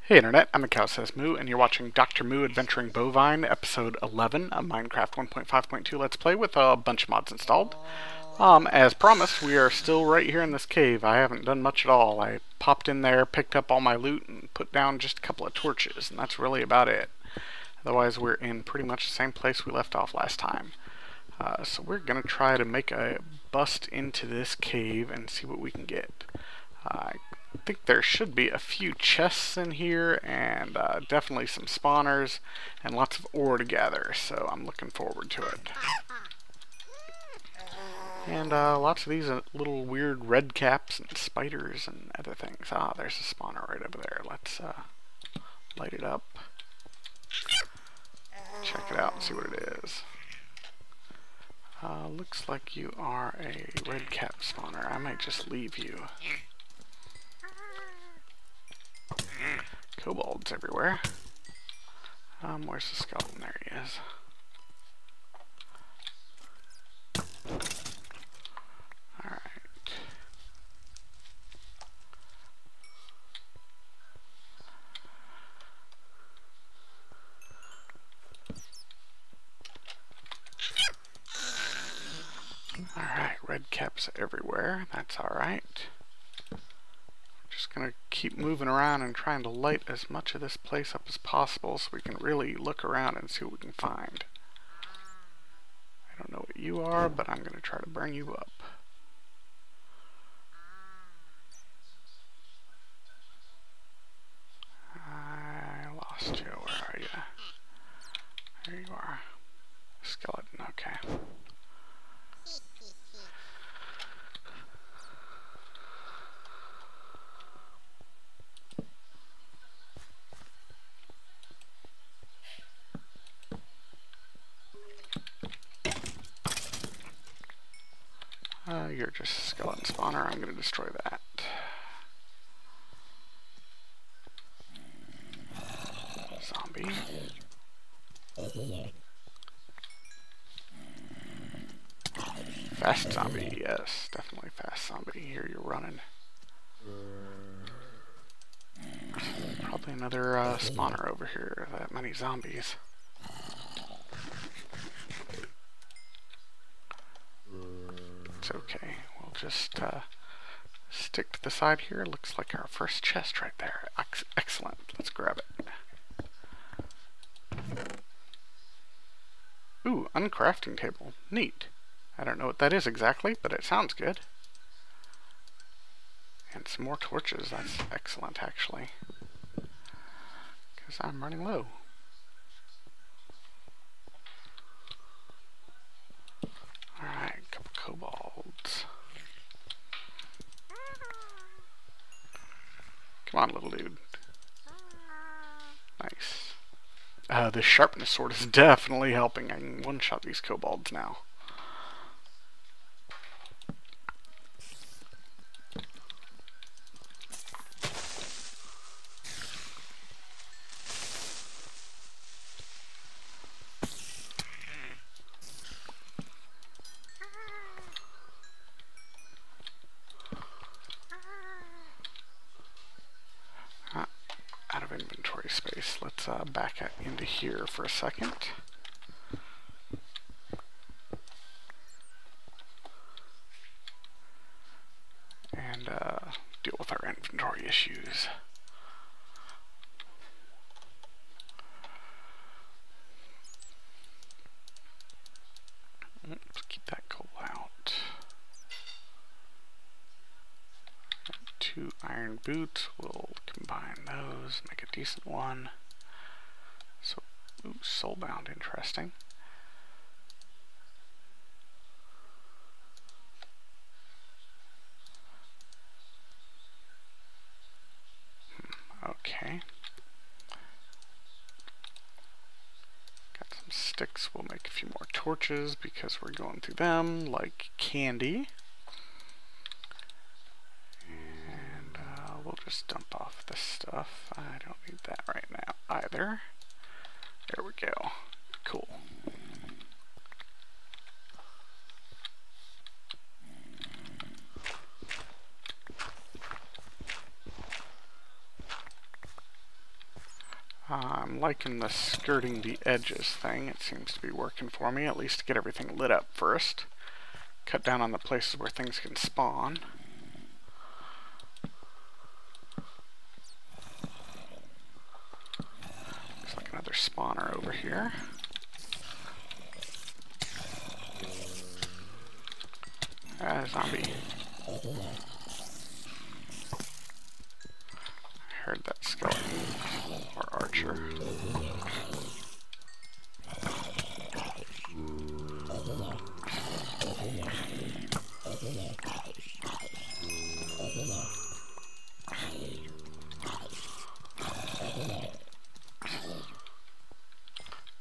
Hey Internet, I'm a cow says Moo, and you're watching Dr. Moo Adventuring Bovine, episode 11, a Minecraft 1.5.2 Let's Play with a bunch of mods installed. As promised, we are still right here in this cave. I haven't done much at all. I popped in there, picked up all my loot, and put down just a couple of torches, and that's really about it. Otherwise, we're in pretty much the same place we left off last time. So we're going to try to make a bust into this cave and see what we can get. I think there should be a few chests in here, and definitely some spawners, and lots of ore to gather, so I'm looking forward to it. And lots of these little weird red caps and spiders and other things. Ah, there's a spawner right over there. Let's light it up. Check it out and see what it is. Looks like you are a red cap spawner. I might just leave you. Kobolds everywhere. Where's the skeleton? There he is. Alright. Alright, red caps everywhere. That's alright. Just gonna keep moving around and trying to light as much of this place up as possible so we can really look around and see what we can find. I don't know what you are, but I'm gonna try to burn you up. I lost you. Where are you? There you are. Skeleton, okay. You're just a skeleton spawner. I'm going to destroy that. Zombie. Fast zombie, yes. Definitely fast zombie. Here you're running. Probably another spawner over here. That many zombies. It's okay. We'll just stick to the side here. Looks like our first chest right there. Excellent. Let's grab it. Ooh, uncrafting table. Neat. I don't know what that is exactly, but it sounds good. And some more torches. That's excellent, actually. Because I'm running low. Alright, a couple kobolds. Come on, little dude. Nice. This sharpness sword is definitely helping. I can one-shot these kobolds now. Out of inventory space. Let's back into here for a second. And deal with our inventory issues. Let's keep that coal out. 2 iron boots. We'll combine those, make a decent one. So, ooh, soulbound, interesting. Okay. Got some sticks. We'll make a few more torches because we're going through them like candy. We'll just dump off this stuff. I don't need that right now either. There we go. Cool. I'm liking the skirting the edges thing. It seems to be working for me, at least to get everything lit up first. Cut down on the places where things can spawn. Looks like another spawner over here. Zombie. I heard that skeleton or archer.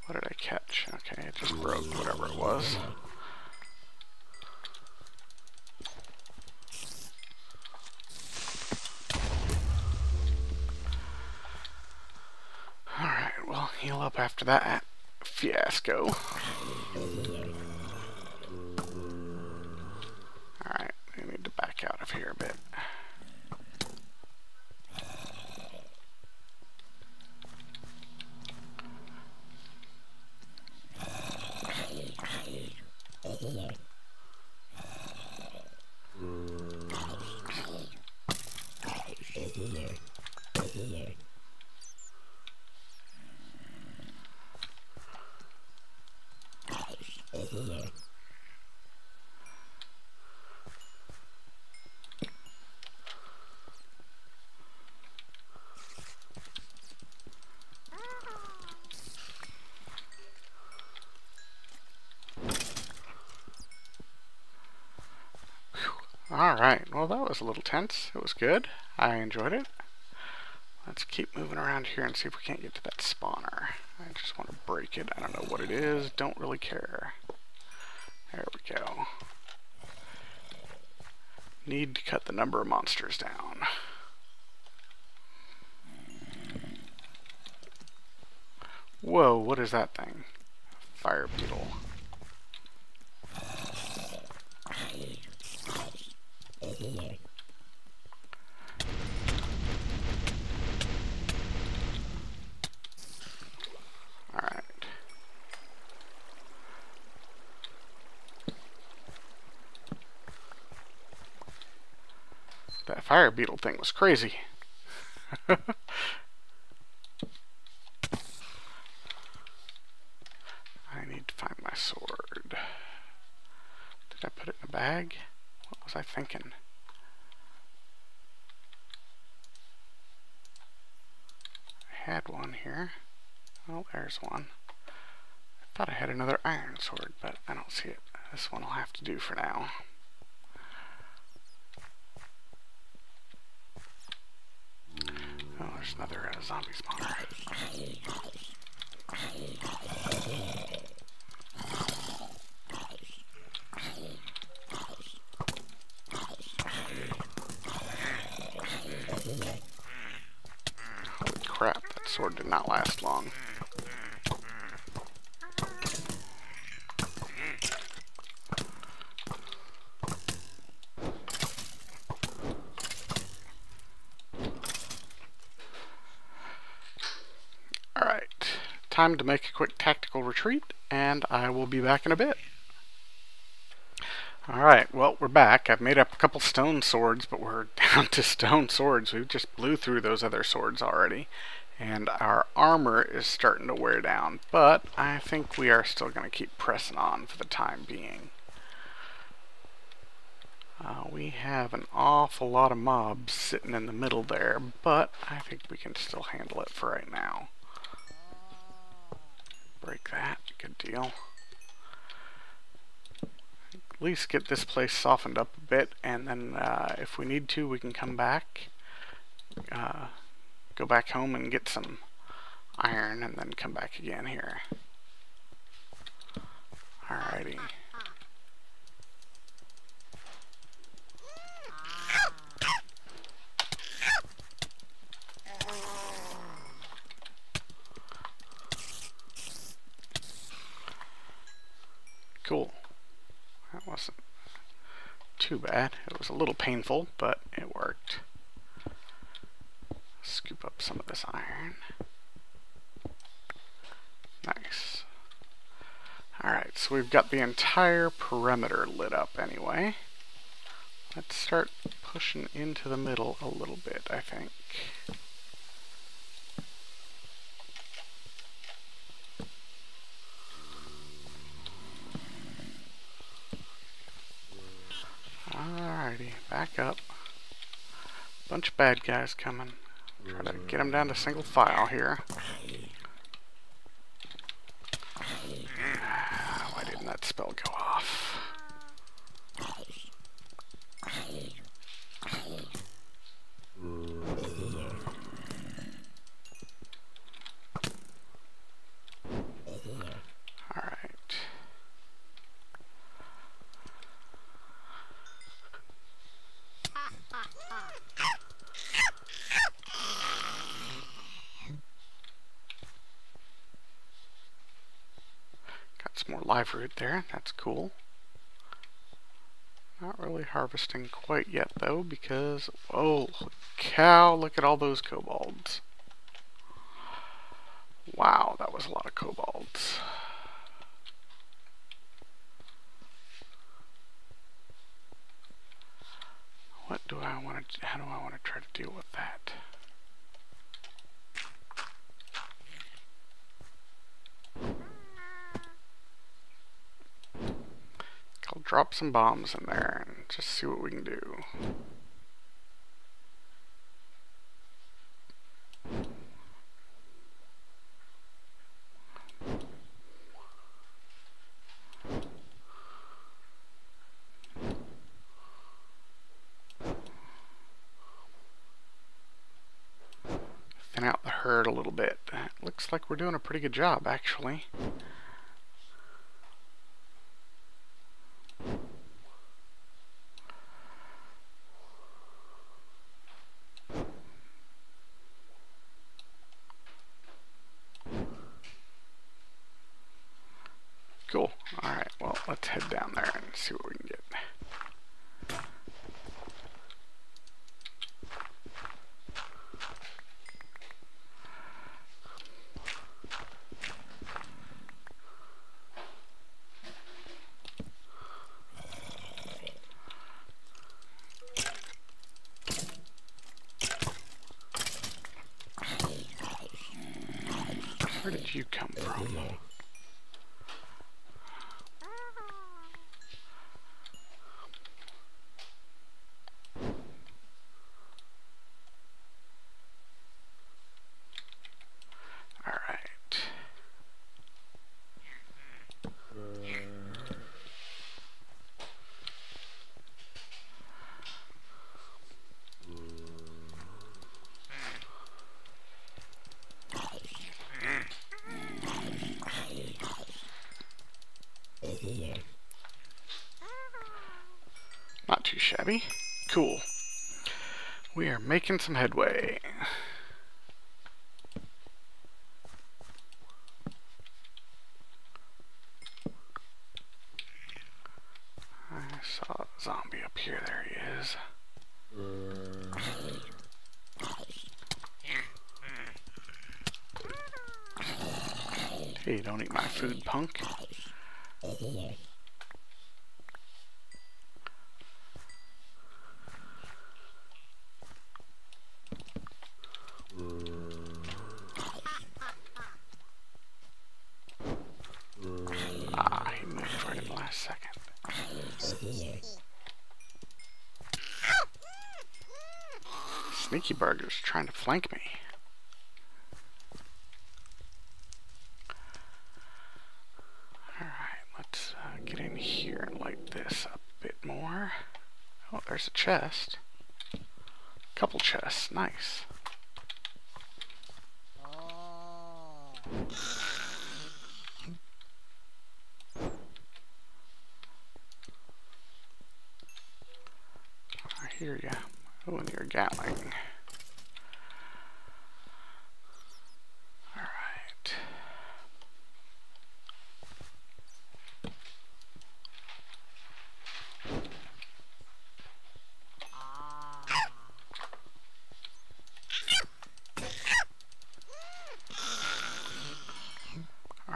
What did I catch? Okay, it just broke whatever it was. Alright, well, heal up after that fiasco. Alright, we need to back out of here a bit. Alright, well that was a little tense. It was good. I enjoyed it. Let's keep moving around here and see if we can't get to that spawner. I just want to break it. I don't know what it is. Don't really care. There we go. Need to cut the number of monsters down. Whoa, what is that thing? Fire beetle. Alright. That fire beetle thing was crazy. I need to find my sword. Did I put it in a bag? What was I thinking? I had one here. Oh, there's one. I thought I had another iron sword, but I don't see it. This one will have to do for now. Oh, there's another zombie spawner. Holy crap, that sword did not last long. Alright, time to make a quick tactical retreat, and I will be back in a bit. Alright, well, we're back. I've made up a couple stone swords, but we're down to stone swords. We just blew through those other swords already. And our armor is starting to wear down, but I think we are still going to keep pressing on for the time being. We have an awful lot of mobs sitting in the middle there, but I think we can still handle it for right now. Break that. Good deal. At least get this place softened up a bit, and then if we need to, we can come back, go back home and get some iron, and then come back again here. Alrighty. Cool. That wasn't too bad. It was a little painful, but it worked. Scoop up some of this iron. so we've got the entire perimeter lit up anyway. Let's start pushing into the middle a little bit, I think. Alrighty, back up. Bunch of bad guys coming. Try to get them down to single file here. Why didn't that spell go off? Alright. Got some more live root there. That's cool. Not really harvesting quite yet though, because oh cow, look at all those kobolds. Wow, that was a lot of kobolds. What do I want to, how do I want to try to deal with that? I'll drop some bombs in there and just see what we can do. Thin out the herd a little bit. It looks like we're doing a pretty good job, actually. Cool. Alright, well, let's head down there and see what we can get. Where did you come from? Not too shabby. Cool. We are making some headway. I saw a zombie up here. There he is. Hey, don't eat my food, punk. Ah, he moved right at the last second. Sneaky Burger's trying to flank me. Alright, let's get in here and light this up a bit more. Oh, there's a chest. Couple chests, nice. I hear ya. Oh, and you're Gatling. Alright.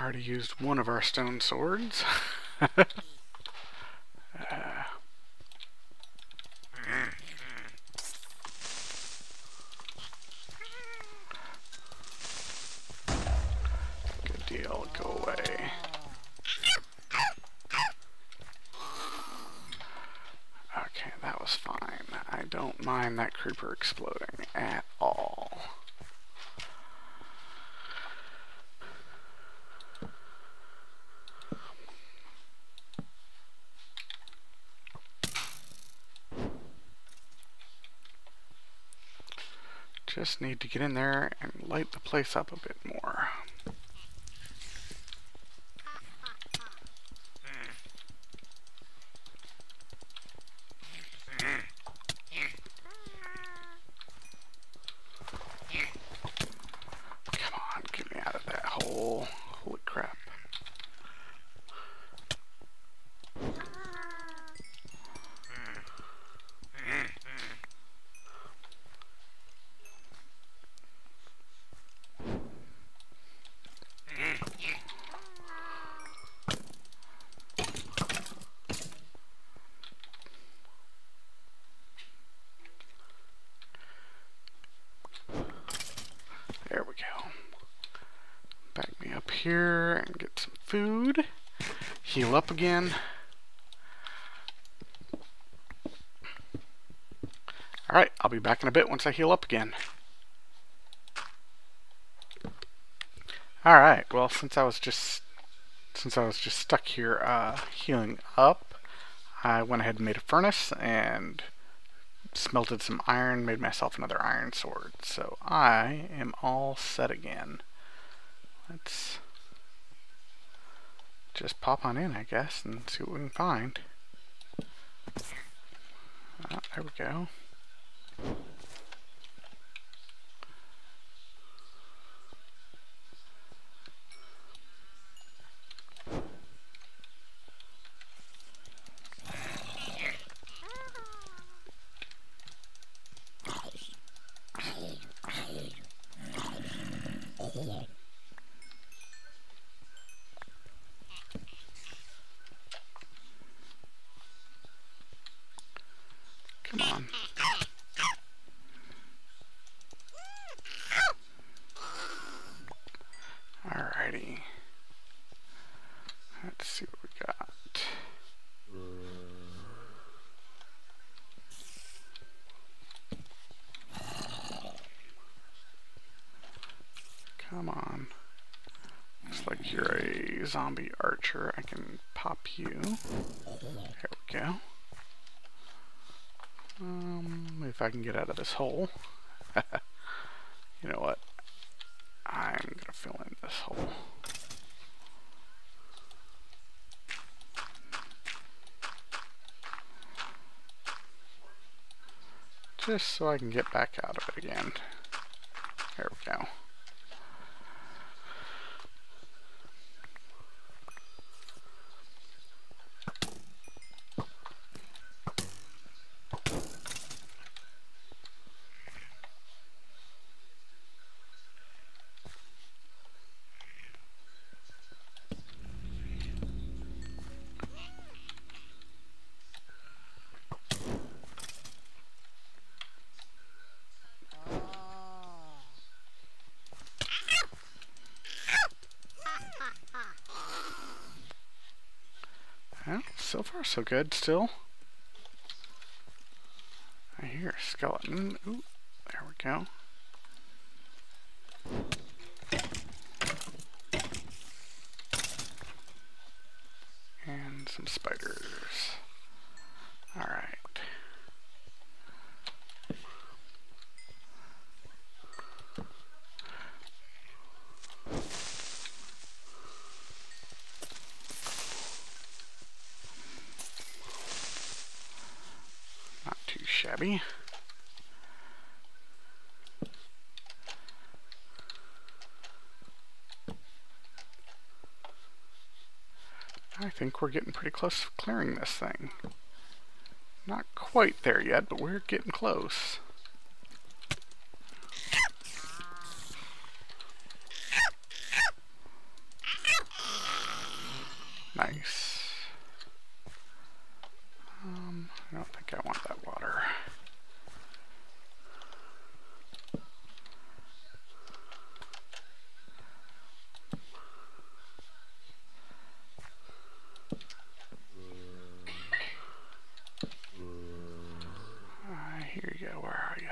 already used one of our stone swords. Good deal, go away. Okay, that was fine. I don't mind that creeper exploding at all. Just need to get in there and light the place up a bit more. Come on, get me out of that hole. Holy crap. There we go. Back me up here and get some food. Heal up again. Alright, I'll be back in a bit once I heal up again. Alright, well since I was just stuck here healing up, I went ahead and made a furnace and smelted some iron, made myself another iron sword. So I am all set again. Let's just pop on in, I guess, and see what we can find. Oh, there we go. Come on. Alrighty. Let's see what we got. Come on. Looks like you're a zombie archer. I can pop you. There we go. If I can get out of this hole. You know what? I'm gonna fill in this hole. Just so I can get back out of it again. There we go. Well, so far so good still. I hear a skeleton. Ooh, there we go. And some spiders. Alright. Not too shabby. I think we're getting pretty close to clearing this thing. Not quite there yet, but we're getting close. Nice. I don't think I want that water. Here you go. Where are you?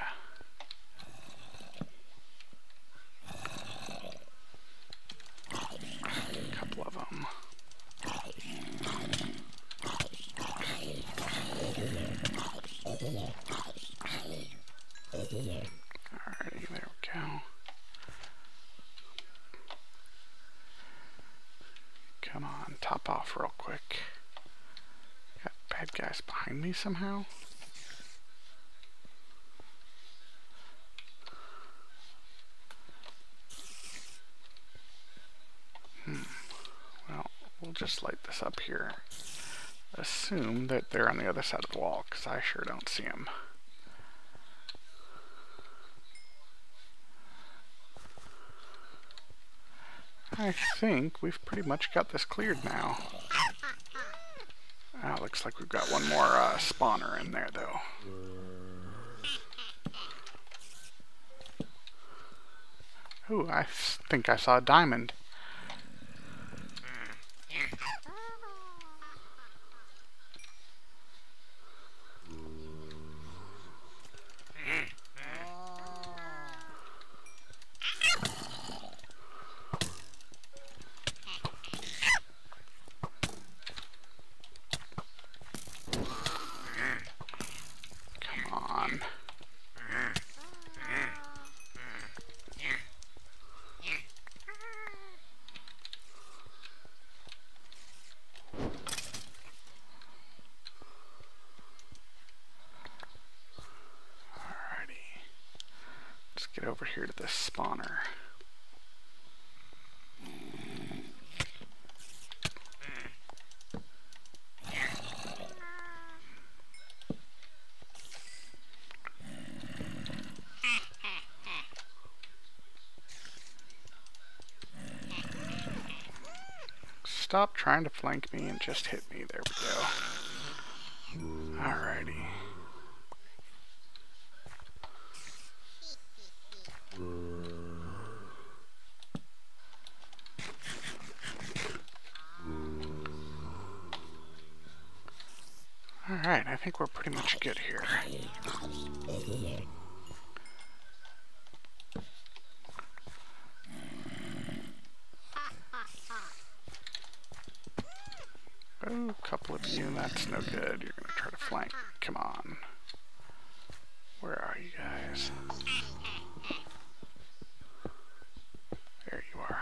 A couple of them. Alrighty, there we go. Come on, top off real quick. Got bad guys behind me somehow. Well, we'll just light this up here. Assume that they're on the other side of the wall, because I sure don't see them. I think we've pretty much got this cleared now. Looks like we've got one more spawner in there, though. Ooh, I think I saw a diamond. Get over here to this spawner. Stop trying to flank me and just hit me. There we go. Alrighty. Alright, I think we're pretty much good here. Oh, a couple of you, that's no good. You're gonna try to flank. Come on. Where are you guys? There you are.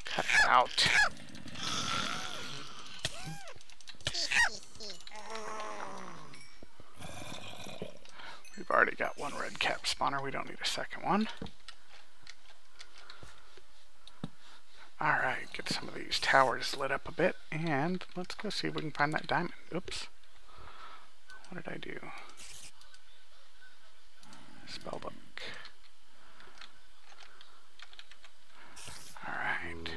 Cut it out. We've already got one red cap spawner. We don't need a second one. Alright, get some of these towers lit up a bit, and let's go see if we can find that diamond. Oops. What did I do? Spellbook. Alright.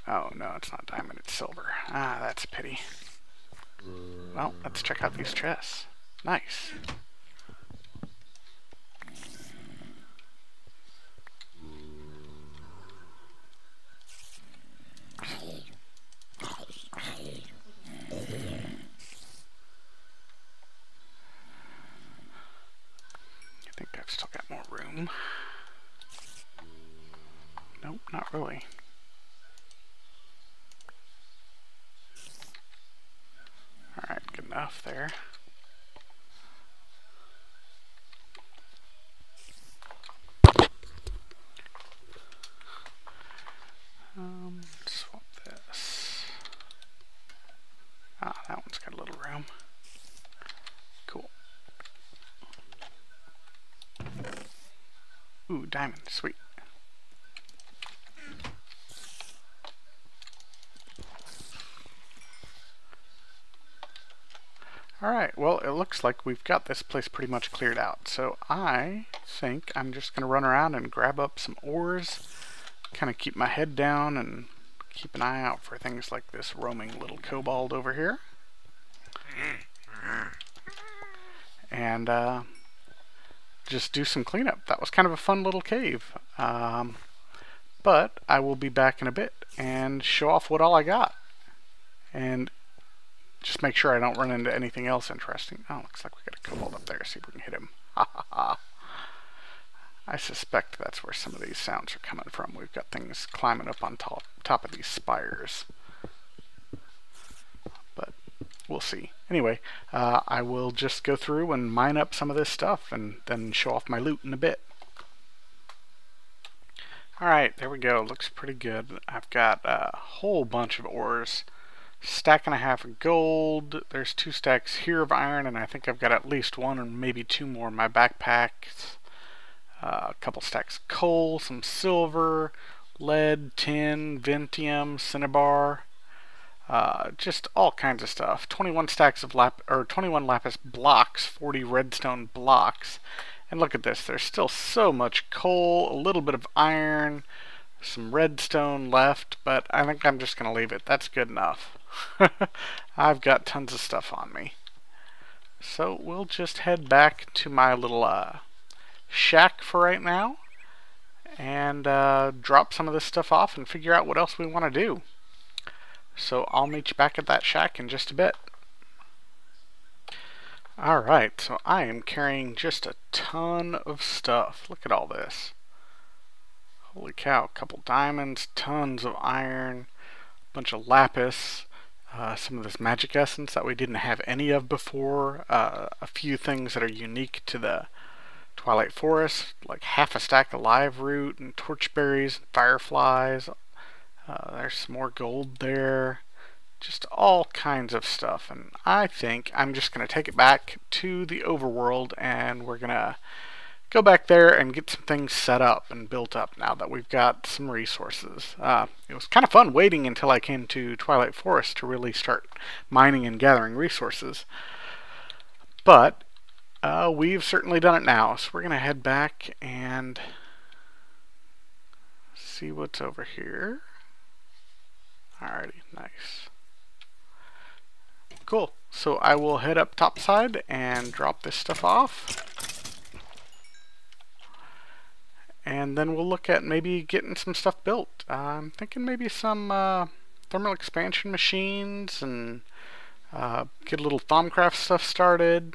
Oh, no, it's not diamond, it's silver. Ah, that's a pity. Well, let's check out these chests. Nice. I think I've still got more room. Nope, not really. Alright, good enough there. Swap this. Ah, that one's got a little room. Cool. Ooh, diamond, sweet. Alright, well, it looks like we've got this place pretty much cleared out. So I think I'm just going to run around and grab up some ores, kind of keep my head down and keep an eye out for things like this roaming little kobold over here. And just do some cleanup. That was kind of a fun little cave. But I will be back in a bit and show off what all I got. And just make sure I don't run into anything else interesting. Oh, looks like we got a kobold up there. See if we can hit him. Ha ha ha. I suspect that's where some of these sounds are coming from. We've got things climbing up on top of these spires. But we'll see. Anyway, I will just go through and mine up some of this stuff and then show off my loot in a bit. Alright, there we go. Looks pretty good. I've got a whole bunch of ores. Stack and a half of gold. There's 2 stacks here of iron, and I think I've got at least 1 or maybe 2 more in my backpack. A couple stacks of coal, some silver, lead, tin, ventium, cinnabar, just all kinds of stuff. 21 stacks of 21 lapis blocks, 40 redstone blocks. And look at this, there's still so much coal, a little bit of iron, some redstone left, but I think I'm just going to leave it. That's good enough. I've got tons of stuff on me. So we'll just head back to my little shack for right now and drop some of this stuff off and figure out what else we want to do. So I'll meet you back at that shack in just a bit. Alright, so I am carrying just a ton of stuff. Look at all this. Holy cow, a couple diamonds, tons of iron, a bunch of lapis, some of this magic essence that we didn't have any of before, a few things that are unique to the Twilight Forest, like half a stack of live root and torchberries and fireflies. There's some more gold there. Just all kinds of stuff. And I think I'm just going to take it back to the overworld and we're going to go back there and get some things set up and built up now that we've got some resources. It was kind of fun waiting until I came to Twilight Forest to really start mining and gathering resources. But we've certainly done it now, so we're going to head back and see what's over here. Alrighty, nice. Cool, so I will head up topside and drop this stuff off. And then we'll look at maybe getting some stuff built. I'm thinking maybe some thermal expansion machines and get a little Thaumcraft stuff started.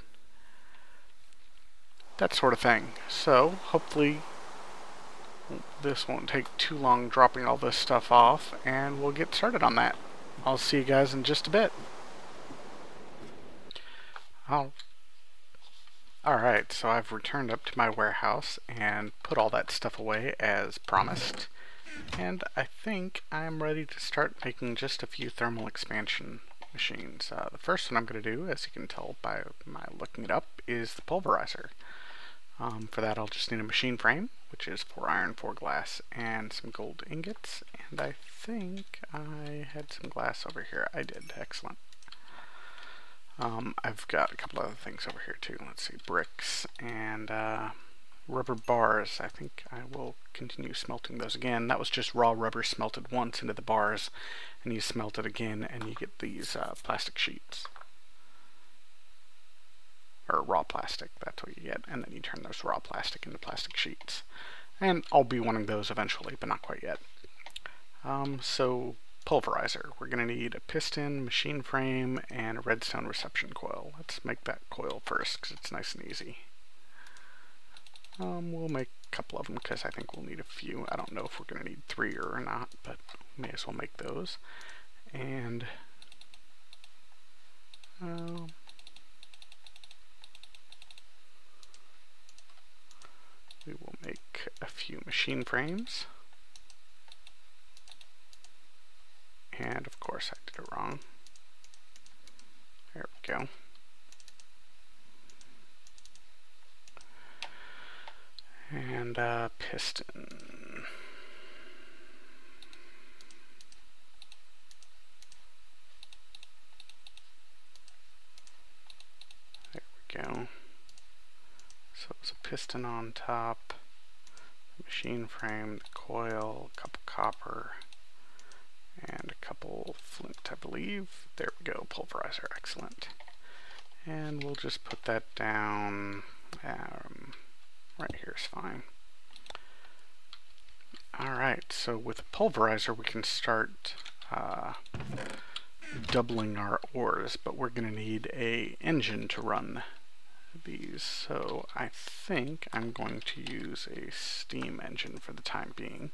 That sort of thing. So, hopefully this won't take too long dropping all this stuff off, and we'll get started on that. I'll see you guys in just a bit. Alright, so I've returned up to my warehouse and put all that stuff away as promised. And I think I'm ready to start making just a few thermal expansion machines. The first one I'm going to do, as you can tell by my looking it up, is the pulverizer. For that I'll just need a machine frame, which is 4 iron, 4 glass, and some gold ingots. And I think I had some glass over here. I did. Excellent. I've got a couple other things over here too. Let's see, bricks and rubber bars. I think I will continue smelting those again. That was just raw rubber smelted once into the bars, and you smelt it again and you get these plastic sheets. Or raw plastic, that's what you get. And then you turn those raw plastic into plastic sheets. And I'll be wanting those eventually, but not quite yet. So pulverizer. We're going to need a piston, machine frame, and a redstone reception coil. Let's make that coil first because it's nice and easy. We'll make a couple of them because I think we'll need a few. I don't know if we're going to need 3 or not, but we may as well make those. And we will make a few machine frames. And of course I did it wrong. There we go. And piston. There we go. So it's a piston on top, the machine frame, the coil, a couple copper, and a couple flint, I believe. There we go, pulverizer, excellent. And we'll just put that down, right here is fine. Alright, so with a pulverizer we can start doubling our ores, but we're going to need an engine to run these, so I think I'm going to use a steam engine for the time being.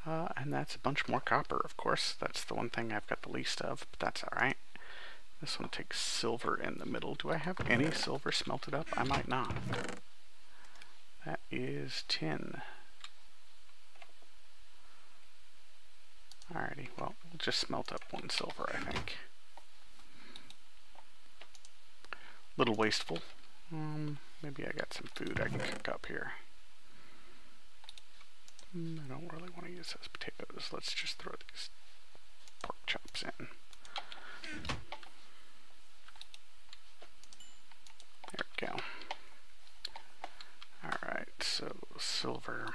And that's a bunch more copper, of course. That's the one thing I've got the least of, but that's alright. This one takes silver in the middle. Do I have any silver smelted up? I might not. That is tin. Alrighty, well, we'll just smelt up one silver, I think. Little wasteful. Maybe I got some food I can cook up here. I don't really want to use those potatoes. Let's just throw these pork chops in. There we go. Alright, so silver.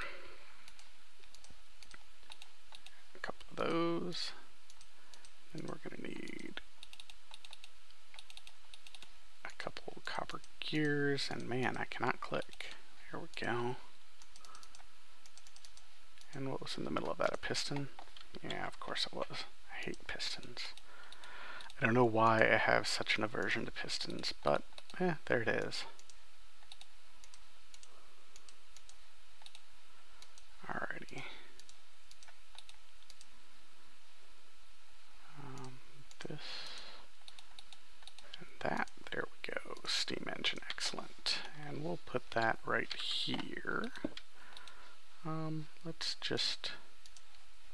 A couple of those. Then we're going to need a couple copper gears. And man, I cannot click. There we go. And what was in the middle of that? A piston? Yeah, of course it was. I hate pistons. I don't know why I have such an aversion to pistons, but there it is. Alrighty. This and that. There we go. Steam engine, excellent. And we'll put that right here. Let's just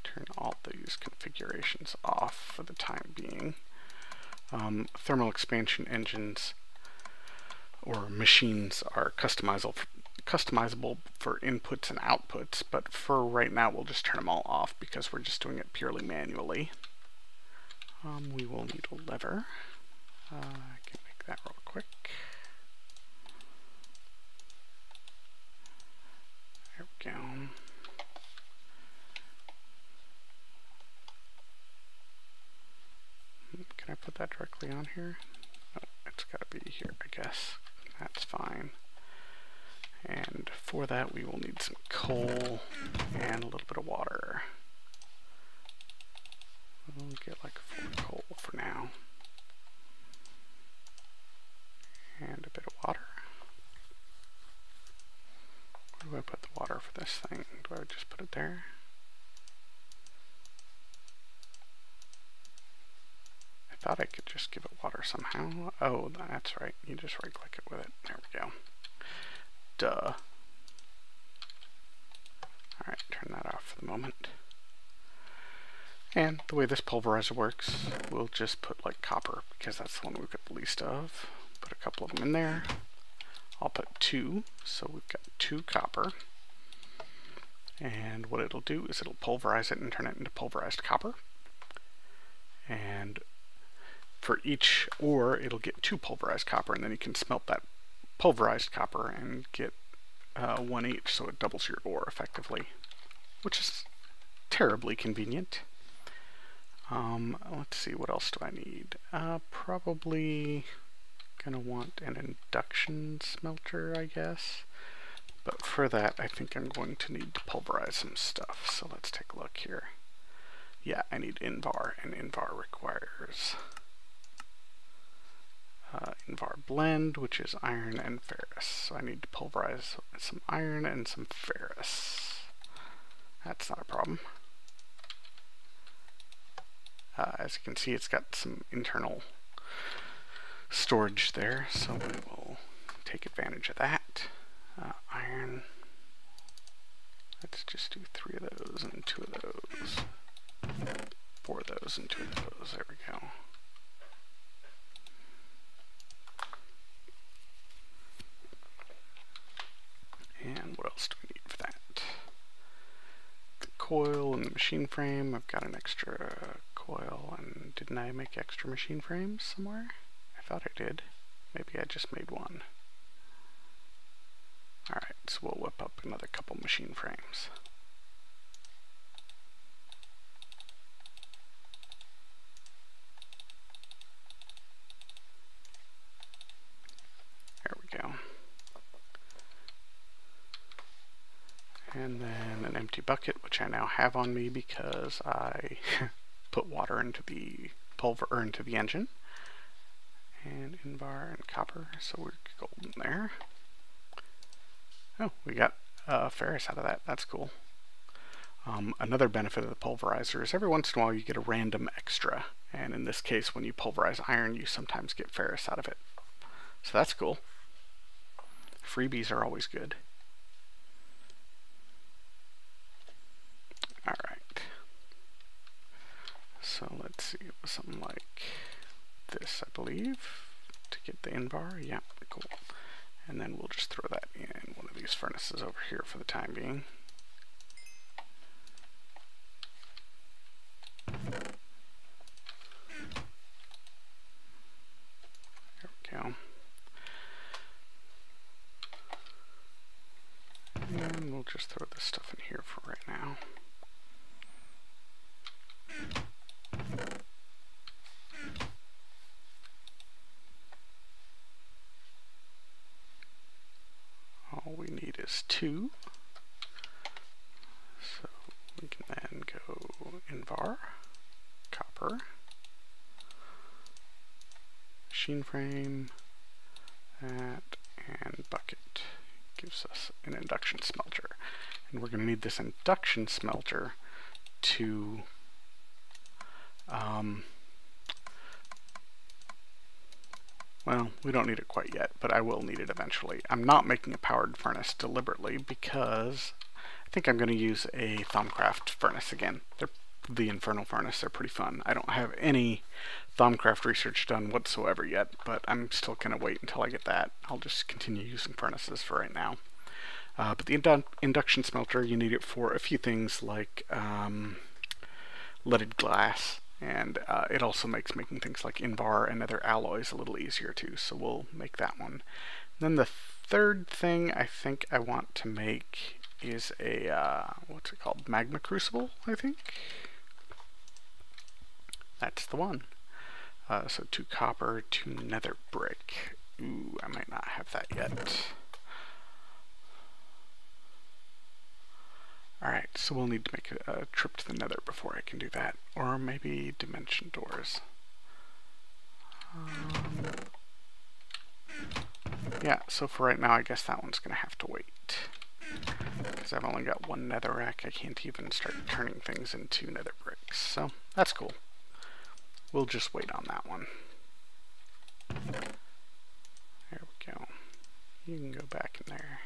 turn all these configurations off for the time being. Thermal expansion engines or machines are customizable for inputs and outputs, but for right now we'll just turn them all off because we're just doing it purely manually. We will need a lever. I can make that real quick. There we go. Can I put that directly on here? No, it's got to be here, I guess. That's fine. And for that we will need some coal and a little bit of water. We'll get like 4 coal for now. And a bit of water. Where do I put the water for this thing? Do I just put it there? I thought I could just give it water somehow. Oh, that's right. You just right click it with it. There we go. Duh. Alright, turn that off for the moment. And the way this pulverizer works, we'll just put like copper, because that's the one we've got the least of. Put a couple of them in there. I'll put 2, so we've got 2 copper. And what it'll do is it'll pulverize it and turn it into pulverized copper. And for each ore, it'll get 2 pulverized copper, and then you can smelt that pulverized copper and get 1 each, so it doubles your ore effectively, which is terribly convenient. Let's see, what else do I need? Probably gonna want an induction smelter, I guess. But for that, I think I'm going to need to pulverize some stuff. So let's take a look here. Yeah, I need Invar, and Invar requires Invar blend, which is iron and ferrous. So I need to pulverize some iron and some ferrous. That's not a problem. As you can see, it's got some internal storage there, so we will take advantage of that. Iron. Let's just do 3 of those and 2 of those. 4 of those and 2 of those. There we go. And what else do we need for that? coil in the machine frame. I've got an extra coil, and didn't I make extra machine frames somewhere? I thought I did. Maybe I just made one. Alright, so we'll whip up another couple machine frames. There we go. And then an empty bucket, which I now have on me because I put water into the into the engine. And Invar and copper, so we're golden there. Oh, we got ferrous out of that. That's cool. Another benefit of the pulverizer is every once in a while you get a random extra. And in this case, when you pulverize iron, you sometimes get ferrous out of it. So that's cool. Freebies are always good. Alright. So let's see, it was something like this, I believe, to get the Invar. Yeah, cool. And then we'll just throw that in one of these furnaces over here for the time being. There we go. And we'll just throw this stuff in here for right now. All we need is 2. So we can then go Invar, copper, machine frame, that, and bucket. Gives us an induction smelter. And we're going to need this induction smelter to well, we don't need it quite yet, but I will need it eventually. I'm not making a powered furnace deliberately because I think I'm going to use a Thaumcraft furnace again. They're the Infernal Furnace. They're pretty fun. I don't have any Thaumcraft research done whatsoever yet, but I'm still going to wait until I get that. I'll just continue using furnaces for right now. But the induction smelter, you need it for a few things like leaded glass. And it also makes making things like Invar and other alloys a little easier too, so we'll make that one. And then the third thing I think I want to make is a, what's it called, magma crucible, I think? That's the one. So 2 copper, 2 nether brick. Ooh, I might not have that yet. Alright, so we'll need to make a trip to the nether before I can do that. Or maybe dimension doors. Yeah, so for right now I guess that one's going to have to wait. Because I've only got 1 netherrack, I can't even start turning things into nether bricks. So, that's cool. We'll just wait on that one. There we go. You can go back in there.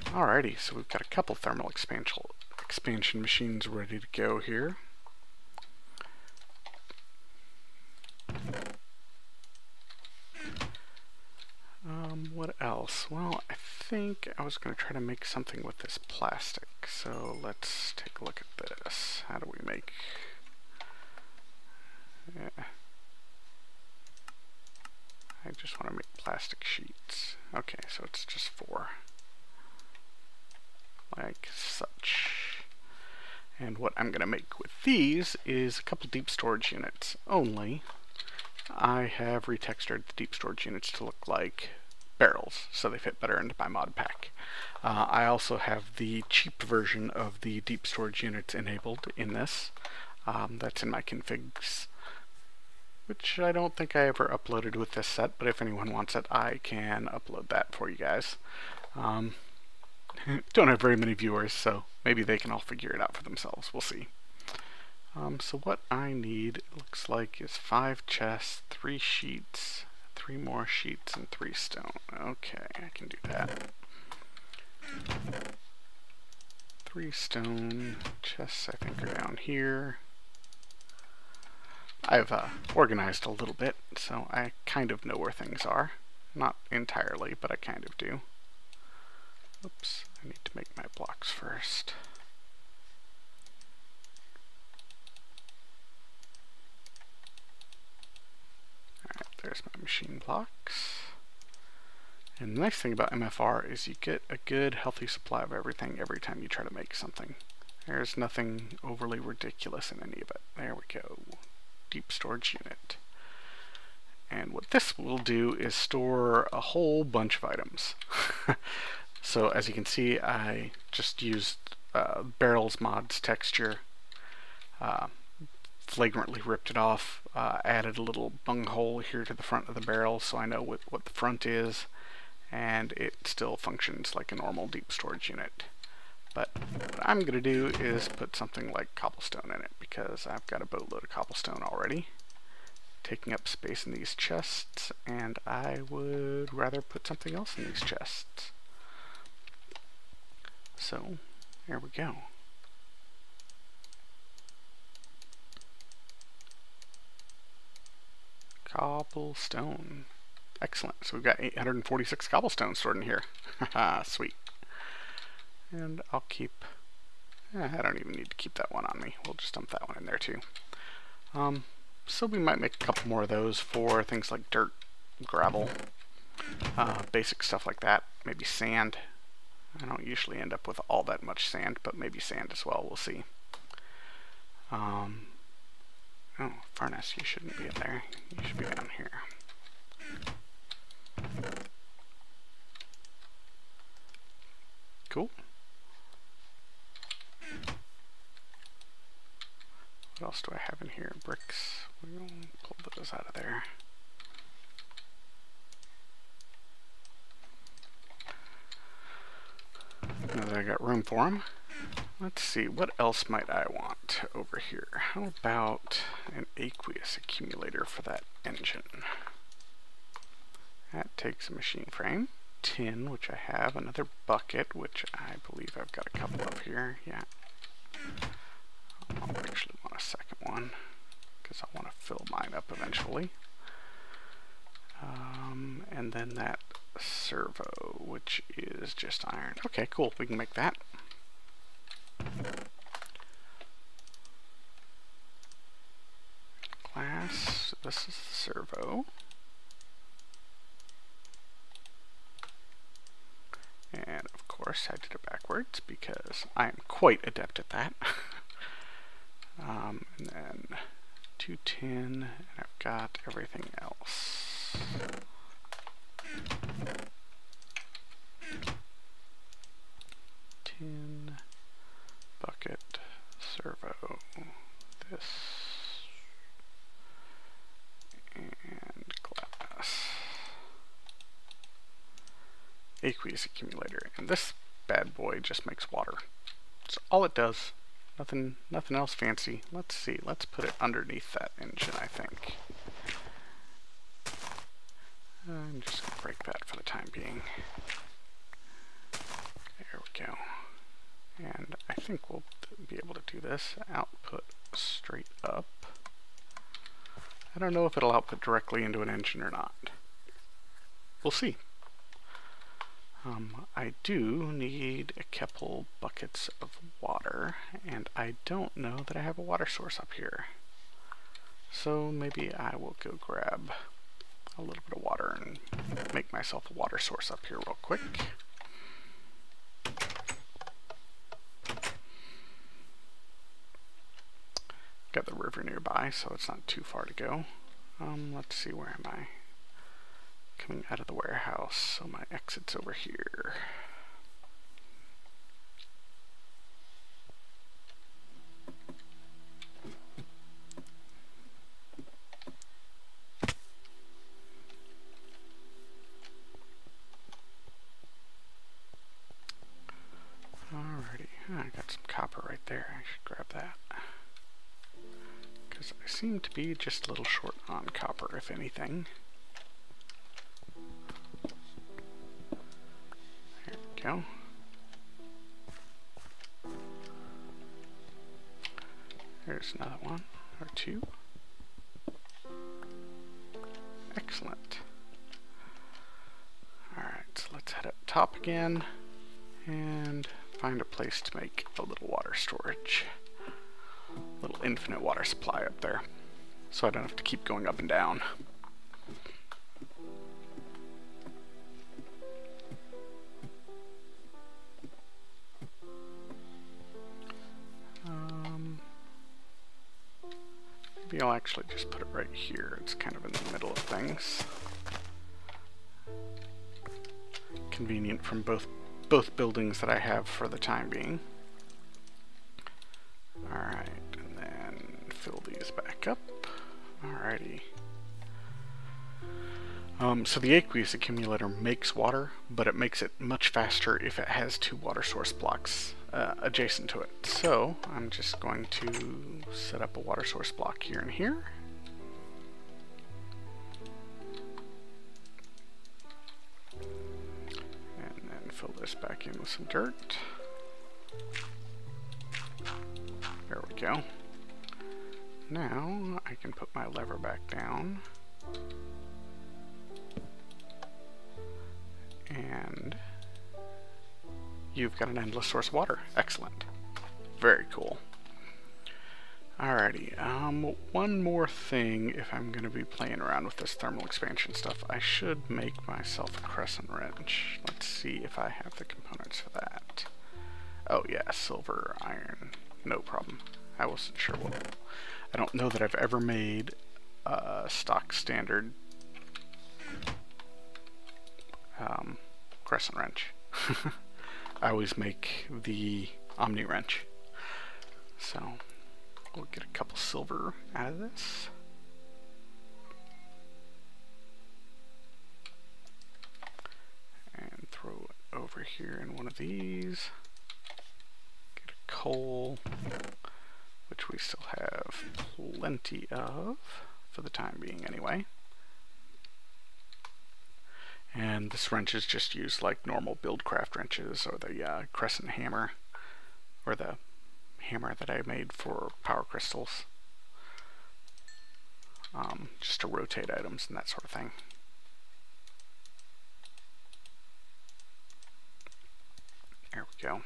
Alrighty, so we've got a couple thermal expansion machines ready to go here. What else? Well, I think I was going to try to make something with this plastic. So let's take a look at this. How do we make... Yeah. I just want to make plastic sheets. Okay, so it's just 4. Like such. And what I'm going to make with these is a couple deep storage units only. I have retextured the deep storage units to look like barrels, so they fit better into my mod pack. I also have the cheap version of the deep storage units enabled in this. That's in my configs, which I don't think I ever uploaded with this set, but if anyone wants it, I can upload that for you guys. Don't have very many viewers, so maybe they can all figure it out for themselves. We'll see. So what I need, looks like, is 5 chests, 3 sheets, 3 more sheets, and 3 stone. Okay, I can do that. 3 stone chests, I think, are down here. I've organized a little bit, so I kind of know where things are. Not entirely, but I kind of do. Oops, I need to make my blocks first. Alright, there's my machine blocks. And the nice thing about MFR is you get a good, healthy supply of everything every time you try to make something. There's nothing overly ridiculous in any of it. There we go. Deep storage unit. And what this will do is store a whole bunch of items. So as you can see, I just used Barrels Mods texture, flagrantly ripped it off, added a little bunghole here to the front of the barrel so I know what the front is, and it still functions like a normal deep storage unit. But what I'm going to do is put something like cobblestone in it, because I've got a boatload of cobblestone already, taking up space in these chests, and I would rather put something else in these chests. So, there we go. Cobblestone. Excellent. So we've got 846 cobblestone stored in here. Haha, sweet. And I'll keep... I don't even need to keep that one on me. We'll just dump that one in there too. So we might make a couple more of those for things like dirt, gravel, basic stuff like that. Maybe sand. I don't usually end up with all that much sand, but maybe sand as well, we'll see. Oh, furnace, you shouldn't be in there. You should be down here. Cool. What else do I have in here? Bricks. We'll pull those out of there. Now that I got room for them, let's see, what else might I want over here? How about an aqueous accumulator for that engine? That takes a machine frame, tin, which I have, another bucket, which I believe I've got a couple of here, yeah. I'll actually want a second one, because I want to fill mine up eventually. And then that servo, which is just iron. Okay, cool, we can make that. Glass, this is the servo. And of course I did it backwards because I am quite adept at that. And then 2 tin, and I've got everything else. Tin, bucket, servo, this, and glass. Aqueous accumulator, and this bad boy just makes water. That's all it does. Nothing else fancy. Let's see. Let's put it underneath that engine, I think. I'm just going to break that for the time being. There we go. And I think we'll be able to do this. Output straight up. I don't know if it'll output directly into an engine or not. We'll see. I do need a couple buckets of water, and I don't know that I have a water source up here. So maybe I will go grab a little bit of water and make myself a water source up here real quick. Got the river nearby, so it's not too far to go. Let's see, where am I? Coming out of the warehouse, so my exit's over here. Alrighty, I got some copper right there. I should grab that. Because I seem to be just a little short on copper, if anything. There we go. There's another one, or two. Excellent. Alright, so let's head up top again. And find a place to make a little water storage. A little infinite water supply up there, so I don't have to keep going up and down. Maybe I'll actually just put it right here. It's kind of in the middle of things. Convenient from both buildings that I have for the time being. Alright, and then fill these back up. Alrighty. So the aqueous accumulator makes water, but it makes it much faster if it has two water source blocks adjacent to it. So I'm just going to set up a water source block here and here. And then fill this back in with some dirt. There we go. Now I can put my lever back down. And you've got an endless source of water. Excellent. Very cool. Alrighty, one more thing. If I'm going to be playing around with this thermal expansion stuff, I should make myself a crescent wrench. Let's see if I have the components for that. Oh yeah, silver, iron, no problem. I wasn't sure what. I don't know that I've ever made a stock standard crescent wrench. I always make the omni wrench. So we'll get a couple silver out of this. And throw it over here in one of these. Get a coal, which we still have plenty of, for the time being anyway. And this wrench is just used like normal Buildcraft wrenches, or the crescent hammer, or the hammer that I made for power crystals, just to rotate items and that sort of thing. There we go.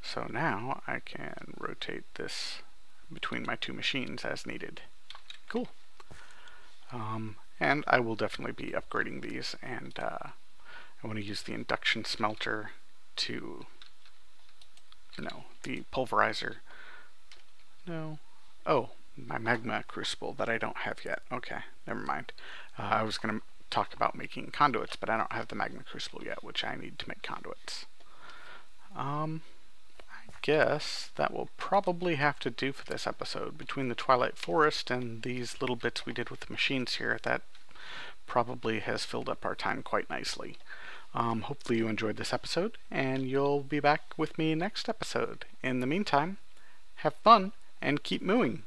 So now I can rotate this between my two machines as needed. Cool. And I will definitely be upgrading these, and I want to use the induction smelter to, no, the pulverizer, no, oh, my magma crucible that I don't have yet. Okay, never mind. I was going to talk about making conduits, but I don't have the magma crucible yet, which I need to make conduits. I guess that will probably have to do for this episode. Between the Twilight Forest and these little bits we did with the machines here, that probably has filled up our time quite nicely. Hopefully you enjoyed this episode, and you'll be back with me next episode. In the meantime, have fun and keep mooing.